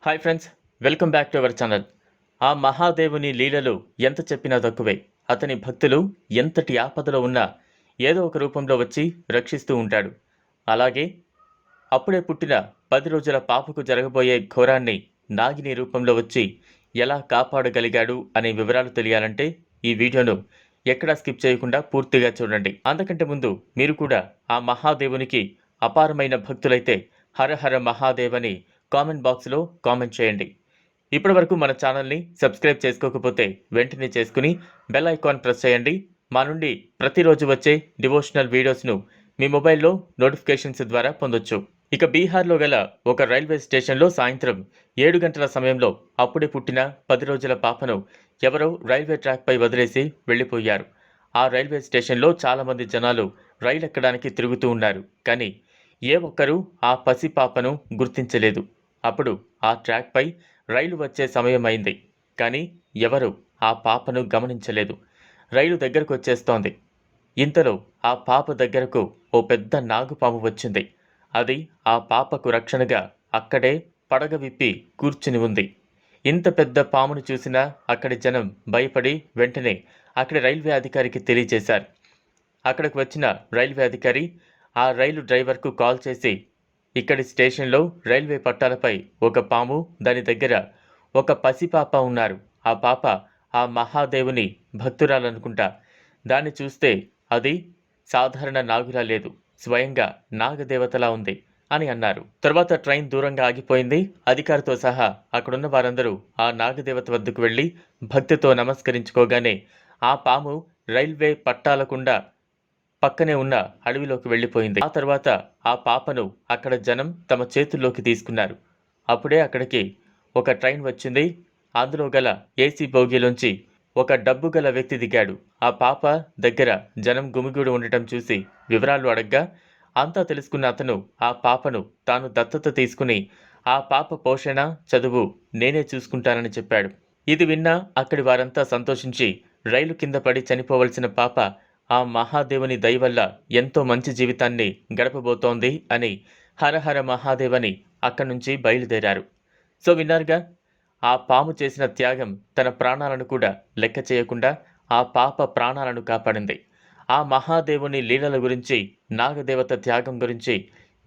Hi friends, welcome back to our channel. ఆ మహాదేవుని లీలలు ఎంత చెప్పినా తక్కువే. అతని భక్తులు ఎంతటి ఆపదలో ఉన్నా ఏదో ఒక రూపంలో వచ్చి రక్షిస్తూ ఉంటాడు. అలాగే అప్పుడే పుట్టిన 10 రోజుల పాపకు జరగబోయే ఘోరాన్ని నాగిని రూపంలో వచ్చి ఎలా కాపాడగలిగాడు అనే వివరాలు తెలియాలంటే ఈ వీడియోను ఎక్కడా స్కిప్ చేయకుండా పూర్తిగా చూడండి. అంతకంటే ముందు మీరు కూడా ఆ మహాదేవునికి అపారమైన భక్తులైతే హర హర మహాదేవ్ అని కామెంట్ బాక్స్లో కామెంట్ చేయండి. ఇప్పటివరకు మన ఛానల్ని సబ్స్క్రైబ్ చేసుకోకపోతే వెంటనే చేసుకుని బెల్ ఐకాన్ ప్రెస్ చేయండి. మా నుండి ప్రతిరోజు వచ్చే డివోషనల్ వీడియోస్ను మీ మొబైల్లో నోటిఫికేషన్స్ ద్వారా పొందొచ్చు. ఇక బీహార్లో గల ఒక రైల్వే స్టేషన్లో సాయంత్రం 7 గంటల సమయంలో అప్పుడే పుట్టిన 10 రోజుల పాపను ఎవరో రైల్వే ట్రాక్పై వదిలేసి వెళ్ళిపోయారు. ఆ రైల్వే స్టేషన్లో చాలామంది జనాలు రైలు ఎక్కడానికి తిరుగుతూ ఉన్నారు. కానీ ఏ ఒక్కరూ ఆ పసిపాపను గుర్తించలేదు. అప్పుడు ఆ ట్రాక్పై రైలు వచ్చే సమయం అయింది. కానీ ఎవరు ఆ పాపను గమనించలేదు. రైలు దగ్గరకు వచ్చేస్తోంది. ఇంతలో ఆ పాప దగ్గరకు ఓ పెద్ద నాగుపాము వచ్చింది. అది ఆ పాపకు రక్షణగా అక్కడే పడగ విప్పి కూర్చుని ఉంది. ఇంత పెద్ద పామును చూసినా అక్కడి జనం భయపడి వెంటనే అక్కడి రైల్వే అధికారికి తెలియజేశారు. అక్కడికి వచ్చిన రైల్వే అధికారి ఆ రైలు డ్రైవర్కు కాల్ చేసి, ఇక్కడి స్టేషన్లో రైల్వే పట్టాలపై ఒక పాము, దాని దగ్గర ఒక పసిపాప ఉన్నారు. ఆ పాప ఆ మహాదేవుని భక్తురాలనుకుంటా. దాన్ని చూస్తే అది సాధారణ నాగులా లేదు, స్వయంగా నాగదేవతలా ఉంది అని అన్నారు. తర్వాత ట్రైన్ దూరంగా ఆగిపోయింది. అధికారితో సహా అక్కడున్న వారందరూ ఆ నాగదేవత వద్దకు వెళ్ళి భక్తితో నమస్కరించుకోగానే ఆ పాము రైల్వే పట్టాలకుండా పక్కనే ఉన్న అడవిలోకి వెళ్ళిపోయింది. ఆ తర్వాత ఆ పాపను అక్కడ జనం తమ చేతుల్లోకి తీసుకున్నారు. అప్పుడే అక్కడికి ఒక ట్రైన్ వచ్చింది. అందులో గల ఏసీ బోగీలోంచి ఒక డబ్బు గల వ్యక్తి దిగాడు. ఆ పాప దగ్గర జనం గుమిగూడి ఉండటం చూసి వివరాలు అడగ్గా అంతా తెలుసుకున్న అతను ఆ పాపను తాను దత్తత తీసుకుని ఆ పాప పోషణ, చదువు నేనే చూసుకుంటానని చెప్పాడు. ఇది విన్నా అక్కడి వారంతా సంతోషించి రైలు కింద పడి చనిపోవలసిన పాప ఆ మహాదేవుని దయ వల్ల ఎంతో మంచి జీవితాన్ని గడపబోతోంది అని హరహర మహాదేవ్ అని అక్కడి నుంచి బయలుదేరారు. సో విన్నారుగా, ఆ పాము చేసిన త్యాగం తన ప్రాణాలను కూడా లెక్క చేయకుండా ఆ పాప ప్రాణాలను కాపాడింది. ఆ మహాదేవుని లీలల గురించి, నాగదేవత త్యాగం గురించి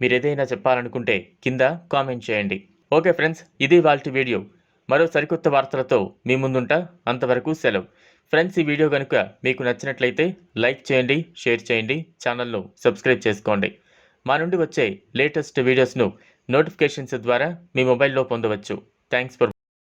మీరేదైనా చెప్పాలనుకుంటే కింద కామెంట్ చేయండి. ఓకే ఫ్రెండ్స్, ఇది వాల్టి వీడియో. మరో సరికొత్త వార్తలతో మీ ముందుంటా. అంతవరకు సెలవు. ఫ్రెండ్స్, ఈ వీడియో కనుక మీకు నచ్చినట్లయితే లైక్ చేయండి, షేర్ చేయండి, ఛానల్ను సబ్స్క్రైబ్ చేసుకోండి. మా నుండి వచ్చే లేటెస్ట్ వీడియోస్ను నోటిఫికేషన్స్ ద్వారా మీ మొబైల్లో పొందవచ్చు. Thanks for